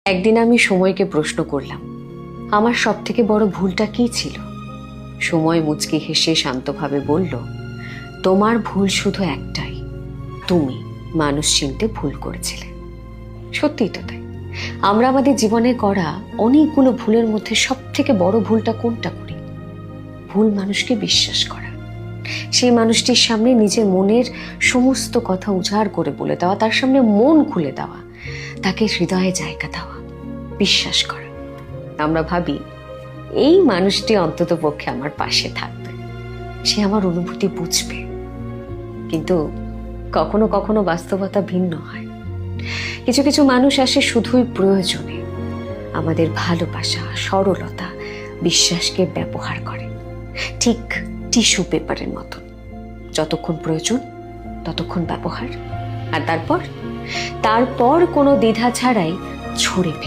একদিন আমি সময়কে প্রশ্ন করলাম, আমার সব থেকে বড় ভুলটা কি ছিল? সময় মুচকি হেসে শান্তভাবে বলল, তোমার ভুল শুধু একটাই, তুমি মানুষ চিনতে ভুল করেছিলে। সত্যিই তো তাই। আমরা আমাদের জীবনে করা অনেকগুলো ভুলের মধ্যে সব থেকে বড় ভুলটা কোনটা করি? ভুল মানুষকে বিশ্বাস করা, সেই মানুষটির সামনে নিজের মনের সমস্ত কথা উজাড় করে বলে দেওয়া, তার সামনে মন খুলে দেওয়া, তাকে হৃদয়ে জায়গা দেওয়া, বিশ্বাস করা। আমরা ভাবি এই মানুষটি অন্তত পক্ষে আমার পাশে থাকবে, সে আমার অনুভূতি বুঝবে। কিন্তু কখনো কখনো বাস্তবতা ভিন্ন হয়। কিছু কিছু মানুষ আসে শুধুই প্রয়োজনে, আমাদের ভালোবাসা, সরলতা, বিশ্বাসকে ব্যবহার করে, ঠিক টিস্যু পেপারের মতন। যতক্ষণ প্রয়োজন ততক্ষণ ব্যবহার, আর তারপর কোনো দ্বিধা ছাড়াই ছড়ে ফেলে।